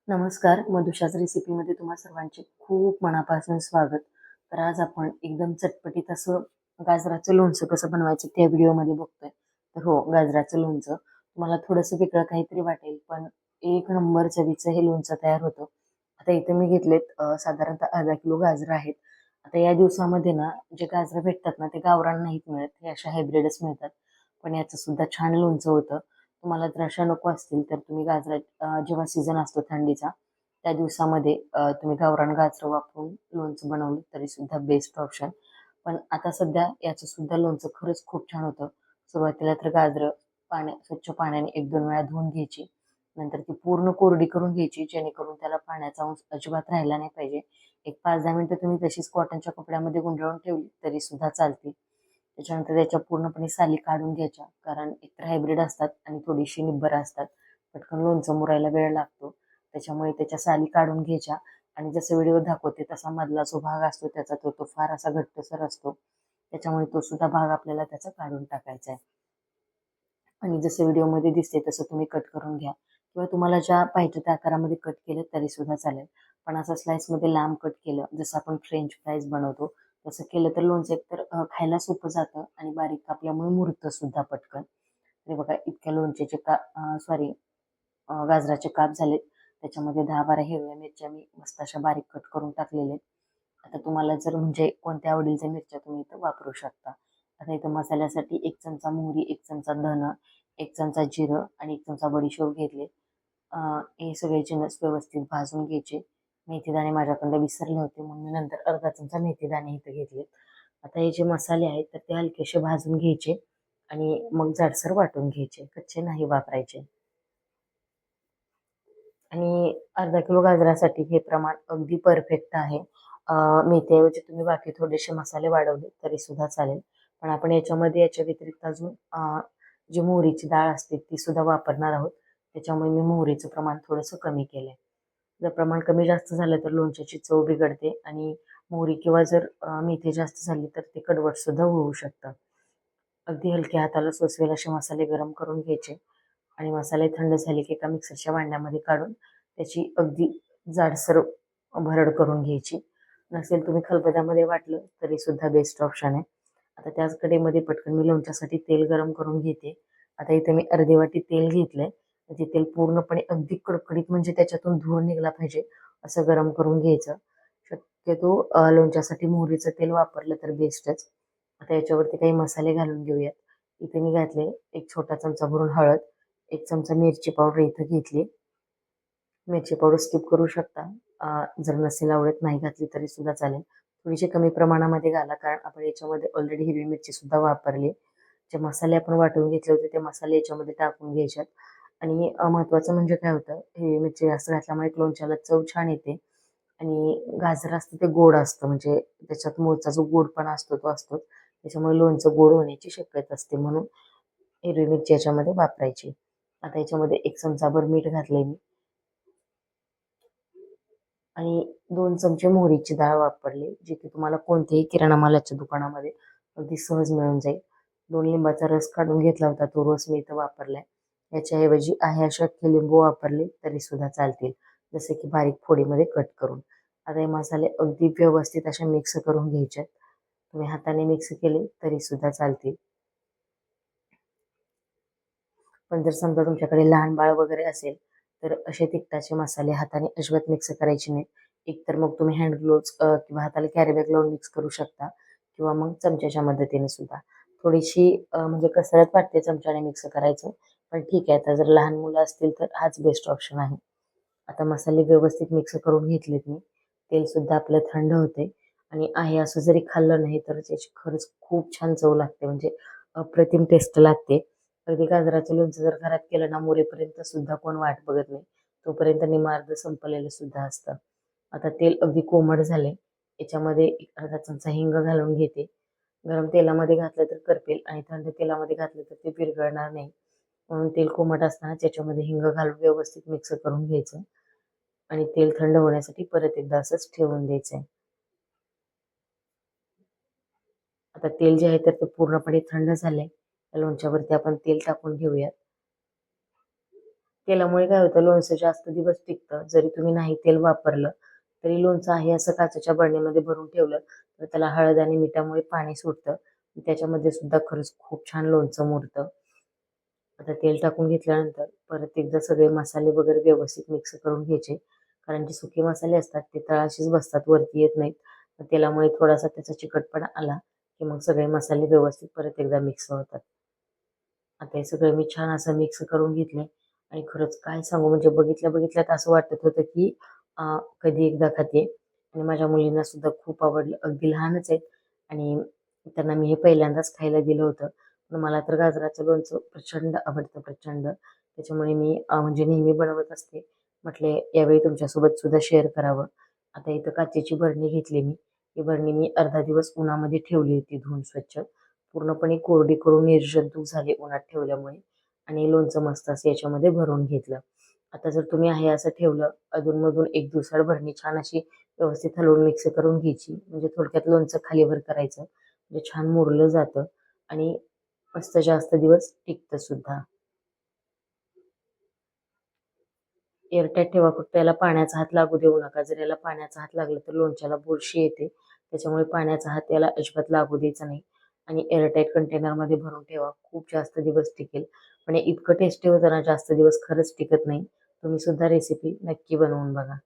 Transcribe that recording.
नमस्कार, मधुशाच रेसिपीमध्ये तुम्हा सर्वांचे खूप मनापासून स्वागत. तर आज आपण एकदम चटपटीत असं गाजराचं लोणचं कसं बनवायचं त्या व्हिडिओमध्ये बघतोय. तर हो, गाजराचं लोणचं तुम्हाला थोडंसं वेगळं काहीतरी वाटेल, पण एक नंबर चवीचं हे लोणचं तयार होतं. आता इथे मी घेतलेत साधारणतः अर्धा किलो गाजरं आहेत. आता या दिवसामध्ये ना जे गाजरं भेटतात ना ते गावरान नाहीत मिळत, हे अशा हायब्रिडच मिळतात. पण याचं सुद्धा छान लोणचं होतं. तुम्हाला जर अशा नको असतील तर तुम्ही जेव्हा सीझन असतो थंडीचा त्या दिवसामध्ये तुम्ही गावरान गाजरं वापरून लोणचं बनवलं तरी सुद्धा बेस्ट ऑप्शन. पण आता सध्या याचं सुद्धा लोणचं खरंच खूप छान होतं. सुरुवातीला तर गाजरं स्वच्छ पाण्याने 1-2 वेळा धुवून घ्यायची. नंतर ती पूर्ण कोरडी करून घ्यायची जेणेकरून त्याला पाण्याचा अंश अजिबात राहिला नाही पाहिजे. एक 5-10 मिनिटं तुम्ही तशीच कॉटनच्या कपड्यामध्ये गुंडाळून ठेवली तरी सुद्धा चालते. त्याच्यानंतर त्याच्या पूर्णपणे साली काढून घ्यायच्या, कारण एकतर हायब्रिड असतात आणि थोडीशी निब्बर असतात. पटकन लोणचं मुरायला वेळ लागतो. त्याच्यामुळे त्याच्या साली काढून घ्यायच्या आणि जसं व्हिडिओ दाखवते तसा मधला जो भाग असतो त्याचा तो फार असा घट्टसर असतो. त्याच्यामुळे तो सुद्धा भाग आपल्याला त्याचा काढून टाकायचा आहे. आणि जसं व्हिडिओमध्ये दिसते तसं तुम्ही कट करून घ्या किंवा तुम्हाला ज्या पाहिजे त्या आकारामध्ये कट केलं तरी सुद्धा चालेल. पण असं स्लाइसमध्ये लांब कट केलं जसं आपण फ्रेंच फ्राईज बनवतो तसं केलं तर लोणचं एकतर खायला सोपं जातं आणि बारीक कापल्यामुळे मुरतं सुद्धा पटकन. हे बघा इतक्या लोणच्याचे सॉरी गाजराचे काप झालेत. त्याच्यामध्ये 10-12 हिरव्या मिरच्या मी मस्त अशा बारीक कट करून टाकलेल्या आहेत. आता तुम्हाला जर म्हणजे कोणत्या आवडीच्या मिरच्या तुम्ही इथं वापरू शकता. आता इथं मसाल्यासाठी 1 चमचा मोहरी, 1 चमचा धनं, 1 चमचा जिरं आणि 1 चमचा बडीशोप घेतले. हे सगळे जिन्नस व्यवस्थित भाजून घ्यायचे. मेथीदाणे माझ्याकडं विसरले होते म्हणून मी नंतर अर्धा चमचा मेथीदाणे इथं घेतले. आता हे जे मसाले आहेत तर ते हलकेसे भाजून घ्यायचे आणि मग जाडसर वाटून घ्यायचे, कच्चे नाही वापरायचे. आणि अर्धा किलो गाजरासाठी हे प्रमाण अगदी परफेक्ट आहे. मेथीऐवजी तुम्ही बाकी थोडेसे मसाले वाढवले तरी सुद्धा चालेल. पण आपण याच्या व्यतिरिक्त अजून जी मोहरीची डाळ असते ती सुद्धा वापरणार आहोत. त्याच्यामुळे मी मोहरीचं प्रमाण थोडंसं कमी केलंय. जर प्रमाण कमी जास्त झालं तर लोणच्याची चव बिघडते आणि मोहरी किंवा जर मेथी जास्त झाली तर ते कडवट सुद्धा होऊ शकतं. अगदी हलक्या हाताला सोसवेल असे मसाले गरम करून घ्यायचे आणि मसाले थंड झाले की एका मिक्सरच्या भांड्यामध्ये काढून त्याची अगदी जाडसर भरड करून घ्यायची. नसेल तुम्ही खलबत्त्यामध्ये वाटलं तरी सुद्धा बेस्ट ऑप्शन आहे. आता त्याच कढईमध्ये पटकन मी लोणच्यासाठी तेल गरम करून घेते. आता इथे मी अर्धी वाटी तेल घेतलंय. ते तेल पूर्णपणे अगदी कडकडीत म्हणजे त्याच्यातून धूर निघाला पाहिजे असं गरम करून घ्यायचं. शक्यतो लोणच्यासाठी मोहरीचं तेल वापरलं तर बेस्टच. आता याच्यावरती काही मसाले घालून घेऊयात. इथे मी घातले 1 छोटा चमचा भरून हळद, 1 चमचा मिरची पावडर इथं घेतली. मिरची पावडर स्किप करू शकता. जर नसेल आवडत नाही घातली तरी सुद्धा चालेल. थोडीशी कमी प्रमाणामध्ये घाला कारण आपण याच्यामध्ये ऑलरेडी हिरवी मिरची सुद्धा वापरली. जे मसाले आपण वाटून घेतले होते ते मसाले याच्यामध्ये टाकून घ्यायच्यात आणि महत्त्वाचं म्हणजे काय होतं, हिरवी मिरची जास्त घातल्यामुळे लोणच्याला चव छान येते आणि गाजर असतं ते गोड असतं म्हणजे त्याच्यात मूळचा जो गोडपणा असतो तो असतो. त्याच्यामुळे लोणचं गोड होण्याची शक्यता असते म्हणून हिरवी मिरची याच्यामध्ये वापरायची. आता याच्यामध्ये 1 चमचाभर मीठ घातलंय मी आणि 2 चमचे मोहरीची डाळ वापरली, जी की तुम्हाला कोणत्याही किराणा मालाच्या दुकानामध्ये अगदी सहज मिळून जाईल. 2 लिंबाचा रस काढून घेतला होता, तो रस मी इथं वापरलाय. याच्याऐवजी आहे असे अख्खे लिंबू वापरले तरी सुद्धा चालतील, जसे की बारीक फोडीमध्ये कट करून. आता हे मसाले अगदी व्यवस्थित असे मिक्स करून घ्यायचे. तुम्ही हाताने मिक्स केले तरी सुद्धा चालतील. पण जर समजा तुमच्याकडे लहान बाळ वगैरे असेल तर असे तिखटाचे मसाले हाताने अजिबात मिक्स करायचे नाहीत. एकतर मग तुम्ही हँड ग्लोव्ज किंवा हाताला कॅरी बॅग लावून मिक्स करू शकता किंवा मग चमच्याच्या मदतीने सुद्धा. थोडीशी म्हणजे कसरत वाटते चमच्याने मिक्स करायचं, पण ठीक आहे. आता जर लहान मुलं असतील तर हाच बेस्ट ऑप्शन आहे. आता मसाले व्यवस्थित मिक्स करून घेतलेत मी. तेलसुद्धा आपलं थंड होते आणि आहे असं जरी खाल्लं नाही तर त्याची खरंच खूप छान चव लागते म्हणजे अप्रतिम टेस्ट लागते. अगदी गाजराचं लोणचं जर घरात केलं ना मुरेपर्यंत सुद्धा कोण वाट बघत नाही. तोपर्यंत निम्मं संपलेलं सुद्धा असतं. आता तेल अगदी कोमट झाले. याच्यामध्ये 1 अर्धा चमचा हिंग घालून घेते. गरम तेलामध्ये घातलं तर करपेल आणि थंड तेलामध्ये घातलं तर ते विरघळणार नाही. म्हणून तेल कोमट असताना त्याच्यामध्ये हिंग घालून व्यवस्थित मिक्स करून घ्यायचं आणि तेल थंड होण्यासाठी परत एकदा असंच ठेवून द्यायचंय. आता तेल जे आहे तर ते पूर्णपणे थंड झालंय. त्या लोणच्यावरती आपण तेल टाकून घेऊयात. तेलामुळे काय होतं, लोणचं जास्त दिवस टिकतं. जरी तुम्ही नाही तेल वापरलं तरी लोणचं आहे असं काचेच्या बरणीमध्ये भरून ठेवलं तर त्याला हळद आणि मिठामुळे पाणी सुटतं. त्याच्यामध्ये सुद्धा खरंच खूप छान लोणचं मुरतं. आता तेल टाकून घेतल्यानंतर परत एकदा सगळे मसाले वगैरे व्यवस्थित मिक्स करून घ्यायचे. कारण जे सुके मसाले असतात ते तळाशीच बसतात, वरती येत नाहीत. तर तेलामुळे थोडासा त्याचा चिकटपणा आला की मग सगळे मसाले व्यवस्थित परत एकदा मिक्स होतात. आता हे सगळं मी छान असं मिक्स करून घेतले आणि खरंच काय सांगू, म्हणजे बघितल्या बघितल्यात असं वाटत होतं की कधी एकदा खाते. आणि माझ्या मुलींना सुद्धा खूप आवडलं. अगदी लहानच आहेत आणि त्यांना मी हे पहिल्यांदाच खायला दिलं होतं. पण मला तर गाजराचं लोणचं प्रचंड आवडतं, प्रचंड. त्याच्यामुळे मी म्हणजे नेहमी बनवत असते. म्हटले यावेळी तुमच्यासोबत सुद्धा शेअर करावं. आता इथं काचेची बरणी घेतली मी. ही बरणी मी अर्धा दिवस उन्हामध्ये ठेवली होती धुवून स्वच्छ. पूर्णपणे कोरडी करून निर्जंतूक झाली उन्हात ठेवल्यामुळे आणि लोणचं मस्त असं याच्यामध्ये भरून घेतलं. आता जर तुम्ही आहे असं ठेवलं, अधूनमधून एक दिवसाआड भरणी छान अशी व्यवस्थित हलवून मिक्स करून घ्यायची. म्हणजे थोडक्यात लोणचं खालीवर करायचं. म्हणजे छान मुरलं जातं आणि मस्त जास्त दिवस टिकतं सुद्धा. एअरटाईट ठेवा, फक्त याला पाण्याचा हात लागू देऊ नका. जर याला पाण्याचा हात लागला तर लोणच्याला बुरशी येते. त्याच्यामुळे पाण्याचा हात याला अजिबात लागू द्यायचा नाही आणि एअरटाईट कंटेनरमध्ये भरून ठेवा. खूप जास्त दिवस टिकेल. पण हे इतकं टेस्टी होतं ना, जास्त दिवस खरंच टिकत नाही. तुम्ही सुद्धा रेसिपी नक्की बनवून बघा.